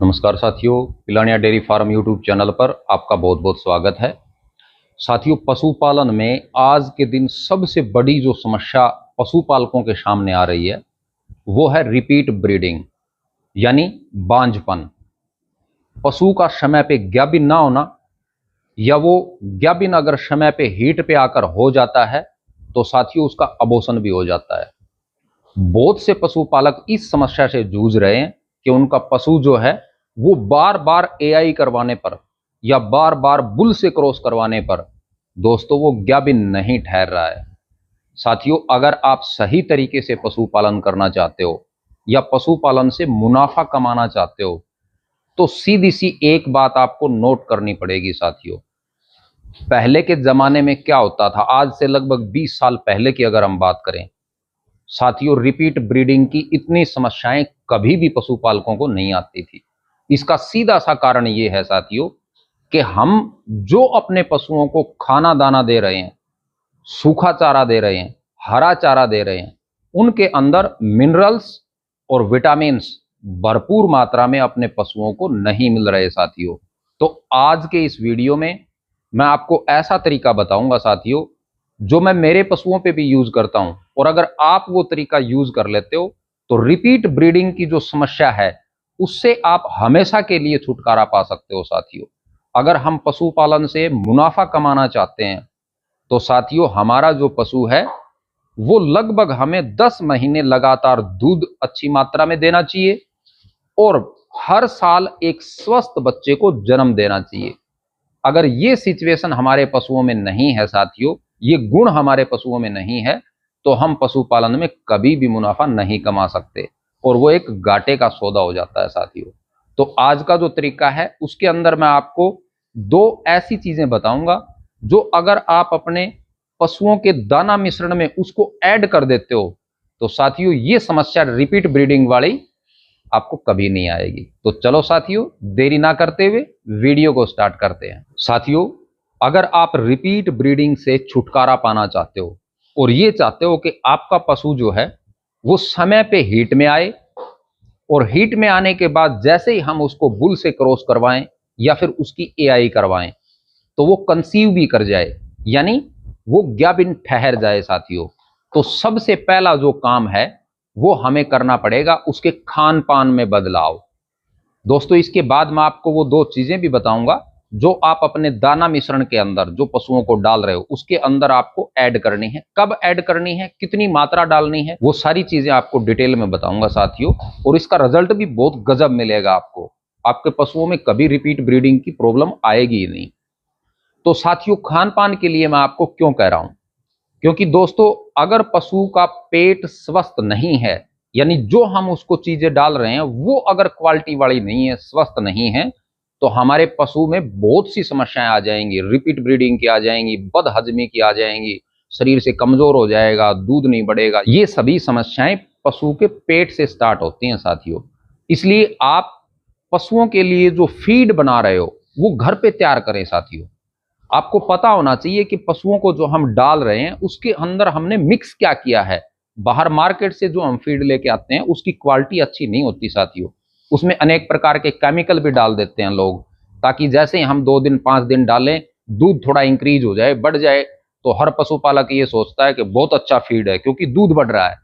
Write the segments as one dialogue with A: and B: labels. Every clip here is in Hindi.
A: नमस्कार साथियों, Pilania dairy farm YouTube channel पर आपका बहुत बहुत स्वागत है। साथियों, पशुपालन में आज के दिन सबसे बड़ी जो समस्या पशुपालकों के सामने आ रही है वो है रिपीट ब्रीडिंग यानी बांझपन। पशु का समय पे गाभिन ना होना या वो गाभिन अगर समय पे हीट पे आकर हो जाता है तो साथियों उसका अबॉर्शन भी हो जाता है। बहुत से पशुपालक इस समस्या से जूझ रहे हैं कि उनका पशु जो है वो बार बार एआई करवाने पर या बार बार बुल से क्रॉस करवाने पर दोस्तों वो गाभिन नहीं ठहर रहा है। साथियों, अगर आप सही तरीके से पशुपालन करना चाहते हो या पशुपालन से मुनाफा कमाना चाहते हो तो सीधी सी एक बात आपको नोट करनी पड़ेगी। साथियों, पहले के जमाने में क्या होता था, आज से लगभग 20 साल पहले की अगर हम बात करें साथियों, रिपीट ब्रीडिंग की इतनी समस्याएं कभी भी पशुपालकों को नहीं आती थी। इसका सीधा सा कारण ये है साथियों कि हम जो अपने पशुओं को खाना दाना दे रहे हैं, सूखा चारा दे रहे हैं, हरा चारा दे रहे हैं, उनके अंदर मिनरल्स और विटामिन्स भरपूर मात्रा में अपने पशुओं को नहीं मिल रहे साथियों। तो आज के इस वीडियो में मैं आपको ऐसा तरीका बताऊंगा साथियों जो मैं मेरे पशुओं पे भी यूज करता हूं, और अगर आप वो तरीका यूज कर लेते हो तो रिपीट ब्रीडिंग की जो समस्या है उससे आप हमेशा के लिए छुटकारा पा सकते हो साथियों। अगर हम पशुपालन से मुनाफा कमाना चाहते हैं तो साथियों हमारा जो पशु है वो लगभग हमें 10 महीने लगातार दूध अच्छी मात्रा में देना चाहिए और हर साल एक स्वस्थ बच्चे को जन्म देना चाहिए। अगर ये सिचुएशन हमारे पशुओं में नहीं है साथियों, ये गुण हमारे पशुओं में नहीं है तो हम पशुपालन में कभी भी मुनाफा नहीं कमा सकते और वो एक घाटे का सौदा हो जाता है साथियों। तो आज का जो तरीका है उसके अंदर मैं आपको 2 ऐसी चीजें बताऊंगा जो अगर आप अपने पशुओं के दाना मिश्रण में उसको ऐड कर देते हो तो साथियों ये समस्या रिपीट ब्रीडिंग वाली आपको कभी नहीं आएगी। तो चलो साथियों, देरी ना करते हुए वीडियो को स्टार्ट करते हैं। साथियों, अगर आप रिपीट ब्रीडिंग से छुटकारा पाना चाहते हो और ये चाहते हो कि आपका पशु जो है वो समय पे हीट में आए और हीट में आने के बाद जैसे ही हम उसको बुल से क्रॉस करवाएं या फिर उसकी एआई करवाएं तो वो कंसीव भी कर जाए यानी वो गाभिन ठहर जाए साथियों, तो सबसे पहला जो काम है वो हमें करना पड़ेगा उसके खान पान में बदलाव। दोस्तों, इसके बाद मैं आपको वो 2 चीजें भी बताऊंगा जो आप अपने दाना मिश्रण के अंदर जो पशुओं को डाल रहे हो उसके अंदर आपको ऐड करनी है, कब ऐड करनी है, कितनी मात्रा डालनी है, वो सारी चीजें आपको डिटेल में बताऊंगा साथियों। और इसका रिजल्ट भी बहुत गजब मिलेगा आपको, आपके पशुओं में कभी रिपीट ब्रीडिंग की प्रॉब्लम आएगी ही नहीं। तो साथियों, खान पान के लिए मैं आपको क्यों कह रहा हूं, क्योंकि दोस्तों अगर पशु का पेट स्वस्थ नहीं है यानी जो हम उसको चीजें डाल रहे हैं वो अगर क्वालिटी वाली नहीं है, स्वस्थ नहीं है, तो हमारे पशु में बहुत सी समस्याएं आ जाएंगी। रिपीट ब्रीडिंग की आ जाएंगी, बदहजमी की आ जाएंगी, शरीर से कमजोर हो जाएगा, दूध नहीं बढ़ेगा। ये सभी समस्याएं पशु के पेट से स्टार्ट होती हैं साथियों। इसलिए आप पशुओं के लिए जो फीड बना रहे हो वो घर पे तैयार करें साथियों। आपको पता होना चाहिए कि पशुओं को जो हम डाल रहे हैं उसके अंदर हमने मिक्स क्या किया है। बाहर मार्केट से जो हम फीड लेके आते हैं उसकी क्वालिटी अच्छी नहीं होती साथियों, उसमें अनेक प्रकार के केमिकल भी डाल देते हैं लोग, ताकि जैसे ही हम 2 दिन 5 दिन डालें दूध थोड़ा इंक्रीज हो जाए, बढ़ जाए, तो हर पशुपालक ये सोचता है कि बहुत अच्छा फीड है क्योंकि दूध बढ़ रहा है।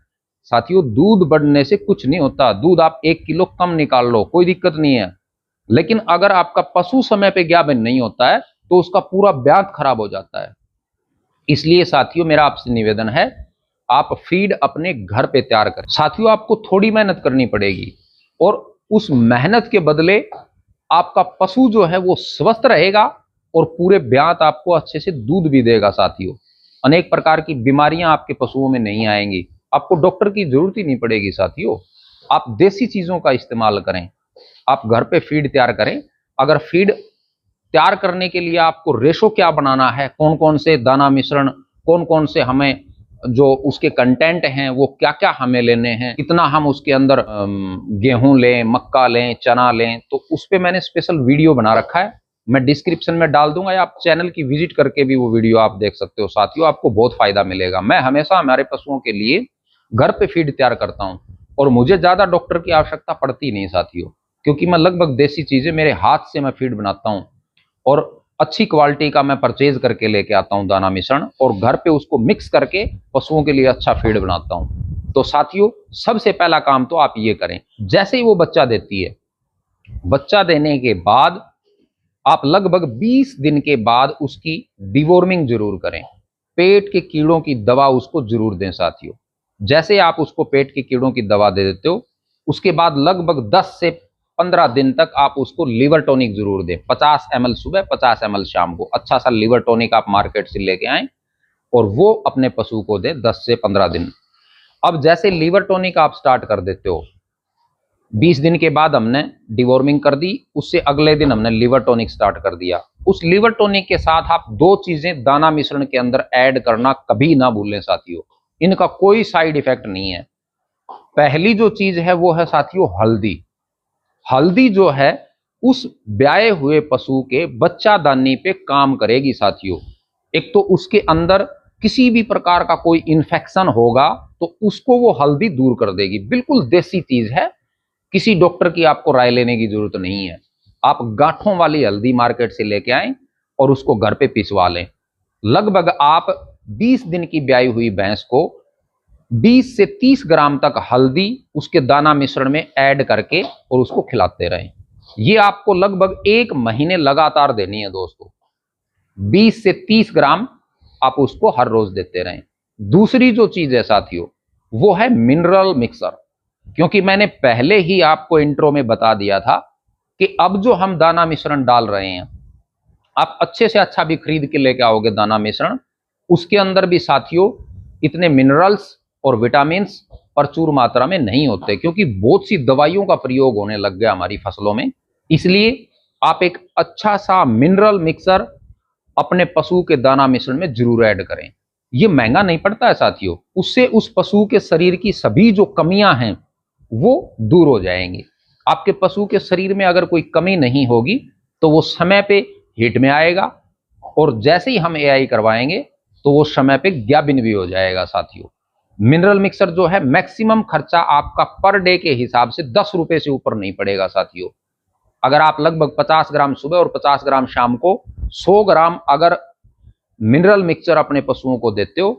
A: साथियों, दूध बढ़ने से कुछ नहीं होता, दूध आप 1 किलो कम निकाल लो, कोई दिक्कत नहीं है, लेकिन अगर आपका पशु समय पे गाभिन नहीं होता है तो उसका पूरा ब्याज खराब हो जाता है। इसलिए साथियों मेरा आपसे निवेदन है आप फीड अपने घर पे तैयार करें। साथियों, आपको थोड़ी मेहनत करनी पड़ेगी और उस मेहनत के बदले आपका पशु जो है वो स्वस्थ रहेगा और पूरे ब्यात आपको अच्छे से दूध भी देगा साथियों। अनेक प्रकार की बीमारियां आपके पशुओं में नहीं आएंगी, आपको डॉक्टर की जरूरत ही नहीं पड़ेगी साथियों। आप देसी चीजों का इस्तेमाल करें, आप घर पे फीड तैयार करें। अगर फीड तैयार करने के लिए आपको रेशो क्या बनाना है, कौन कौन से दाना मिश्रण, कौन कौन से हमें जो उसके कंटेंट हैं वो क्या क्या हमें लेने हैं, कितना हम उसके अंदर गेहूं लें, मक्का लें, चना लें, तो उस पर मैंने स्पेशल वीडियो बना रखा है, मैं डिस्क्रिप्शन में डाल दूंगा या आप चैनल की विजिट करके भी वो वीडियो आप देख सकते हो साथियों, आपको बहुत फायदा मिलेगा। मैं हमेशा हमारे पशुओं के लिए घर पे फीड तैयार करता हूं और मुझे ज्यादा डॉक्टर की आवश्यकता पड़ती नहीं साथियों। क्योंकि मैं लगभग देसी चीज़ें मेरे हाथ से मैं फीड बनाता हूँ और अच्छी क्वालिटी का मैं परचेज करके लेके आता हूँ दाना मिश्रण, और घर पे उसको मिक्स करके पशुओं के लिए अच्छा फीड बनाता हूँ। तो साथियों, सबसे पहला काम तो आप ये करें, जैसे ही वो बच्चा देती है, बच्चा देने के बाद आप लगभग 20 दिन के बाद उसकी डिवॉर्मिंग जरूर करें। पेट के कीड़ों की दवा उसको जरूर दें साथियों। जैसे आप उसको पेट के कीड़ों की दवा दे देते हो, उसके बाद लगभग 10 से 15 दिन तक आप उसको लिवर टॉनिक जरूर दें। 50 ml सुबह, 50 ml शाम को। अच्छा सा लिवर टॉनिक आप मार्केट से लेके आए और वो अपने पशु को दें 10 से 15 दिन। अब जैसे लिवर टॉनिक आप स्टार्ट कर देते हो, 20 दिन के बाद हमने डिवॉर्मिंग कर दी, उससे अगले दिन हमने लिवर टॉनिक स्टार्ट कर दिया। उस लिवर टॉनिक के साथ आप 2 चीजें दाना मिश्रण के अंदर ऐड करना कभी ना भूलें साथियों। इनका कोई साइड इफेक्ट नहीं है। पहली जो चीज है वो है साथियों हल्दी। हल्दी जो है उस ब्याए हुए पशु के बच्चादानी पे काम करेगी साथियों। एक तो उसके अंदर किसी भी प्रकार का कोई इन्फेक्शन होगा तो उसको वो हल्दी दूर कर देगी। बिल्कुल देसी चीज है, किसी डॉक्टर की आपको राय लेने की जरूरत नहीं है। आप गांठों वाली हल्दी मार्केट से लेके आएं और उसको घर पे पिसवा लें। लगभग आप 20 दिन की ब्याई हुई भैंस को 20 से 30 ग्राम तक हल्दी उसके दाना मिश्रण में ऐड करके और उसको खिलाते रहें। ये आपको लगभग 1 महीने लगातार देनी है दोस्तों। 20 से 30 ग्राम आप उसको हर रोज देते रहें। दूसरी जो चीज है साथियों वो है मिनरल मिक्सर। क्योंकि मैंने पहले ही आपको इंट्रो में बता दिया था कि अब जो हम दाना मिश्रण डाल रहे हैं, आप अच्छे से अच्छा भी खरीद के लेके आओगे दाना मिश्रण, उसके अंदर भी साथियों इतने मिनरल्स और विटामिन प्रचुर मात्रा में नहीं होते, क्योंकि बहुत सी दवाइयों का प्रयोग होने लग गया हमारी फसलों में। इसलिए आप एक अच्छा सा मिनरल मिक्सर अपने पशु के दाना मिश्रण में जरूर ऐड करें। ये महंगा नहीं पड़ता है साथियों, उससे उस पशु के शरीर की सभी जो कमियां हैं वो दूर हो जाएंगी। आपके पशु के शरीर में अगर कोई कमी नहीं होगी तो वो समय पे हिट में आएगा, और जैसे ही हम एआई करवाएंगे तो वो समय पे ज्ञाबिन भी हो जाएगा साथियों। मिनरल मिक्सर जो है मैक्सिमम खर्चा आपका पर डे के हिसाब से 10 रुपए से ऊपर नहीं पड़ेगा साथियों। अगर आप लगभग 50 ग्राम सुबह और 50 ग्राम शाम को 100 ग्राम अगर मिनरल मिक्सचर अपने पशुओं को देते हो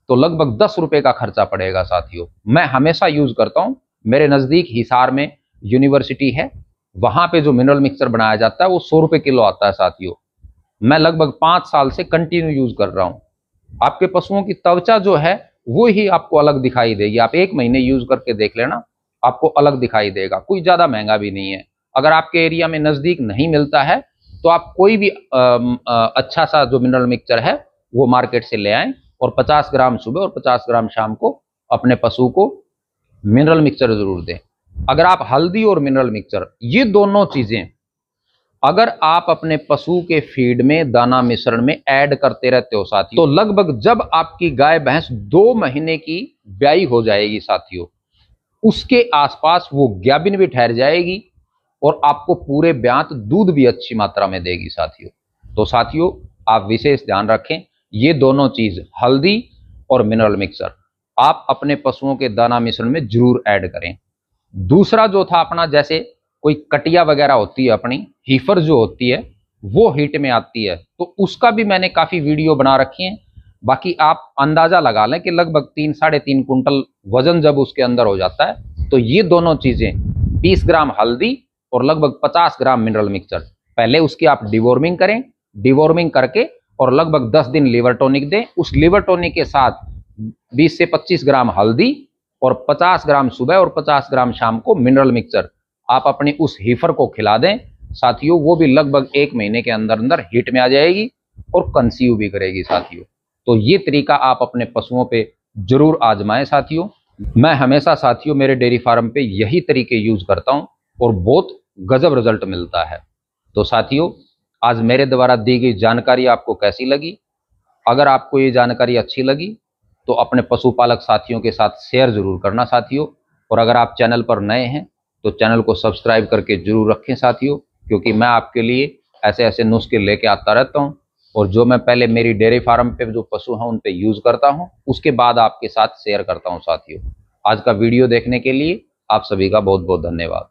A: तो लगभग 10 रुपए का खर्चा पड़ेगा साथियों। मैं हमेशा यूज करता हूं। मेरे नजदीक हिसार में यूनिवर्सिटी है, वहां पे जो मिनरल मिक्सचर बनाया जाता है वो 100 रुपए किलो आता है साथियों। मैं लगभग 5 साल से कंटिन्यू यूज कर रहा हूं। आपके पशुओं की त्वचा जो है वो ही आपको अलग दिखाई देगी। आप 1 महीने यूज करके देख लेना, आपको अलग दिखाई देगा। कोई ज्यादा महंगा भी नहीं है। अगर आपके एरिया में नजदीक नहीं मिलता है तो आप कोई भी अच्छा सा जो मिनरल मिक्सचर है वो मार्केट से ले आएं और 50 ग्राम सुबह और 50 ग्राम शाम को अपने पशु को मिनरल मिक्सचर जरूर दें। अगर आप हल्दी और मिनरल मिक्सचर ये दोनों चीजें अगर आप अपने पशु के फीड में दाना मिश्रण में ऐड करते रहते हो साथियों, तो लगभग जब आपकी गाय भैंस 2 महीने की ब्याई हो जाएगी साथियों, उसके आसपास वो ज्ञाबिन भी ठहर जाएगी और आपको पूरे ब्यांत दूध भी अच्छी मात्रा में देगी साथियों। तो साथियों आप विशेष ध्यान रखें, ये दोनों चीज हल्दी और मिनरल मिक्सर आप अपने पशुओं के दाना मिश्रण में जरूर ऐड करें। दूसरा जो था अपना, जैसे कोई कटिया वगैरह होती है अपनी, हीफर जो होती है वो हीट में आती है, तो उसका भी मैंने काफी वीडियो बना रखी है। बाकी आप अंदाजा लगा लें कि लगभग 3-3.5 कुंटल वजन जब उसके अंदर हो जाता है, तो ये दोनों चीजें 20 ग्राम हल्दी और लगभग 50 ग्राम मिनरल मिक्सचर, पहले उसकी आप डिवॉर्मिंग करें। डिवॉर्मिंग करके और लगभग 10 दिन लिवर टॉनिक दें। उस लिवर टॉनिक के साथ 20 से 25 ग्राम हल्दी और 50 ग्राम सुबह और 50 ग्राम शाम को मिनरल मिक्सचर आप अपनी उस हीफर को खिला दें साथियों। वो भी लगभग 1 महीने के अंदर अंदर हीट में आ जाएगी और कंसीव भी करेगी साथियों। तो ये तरीका आप अपने पशुओं पे जरूर आजमाएं साथियों। मैं हमेशा साथियों मेरे डेयरी फार्म पे यही तरीके यूज करता हूं और बहुत गजब रिजल्ट मिलता है। तो साथियों आज मेरे द्वारा दी गई जानकारी आपको कैसी लगी? अगर आपको ये जानकारी अच्छी लगी तो अपने पशुपालक साथियों के साथ शेयर जरूर करना साथियों। और अगर आप चैनल पर नए हैं तो चैनल को सब्सक्राइब करके जरूर रखें साथियों, क्योंकि मैं आपके लिए ऐसे ऐसे नुस्खे लेके आता रहता हूं। और जो मैं पहले मेरी डेयरी फार्म पे जो पशु हैं उन पे यूज करता हूं, उसके बाद आपके साथ शेयर करता हूं साथियों। आज का वीडियो देखने के लिए आप सभी का बहुत बहुत धन्यवाद।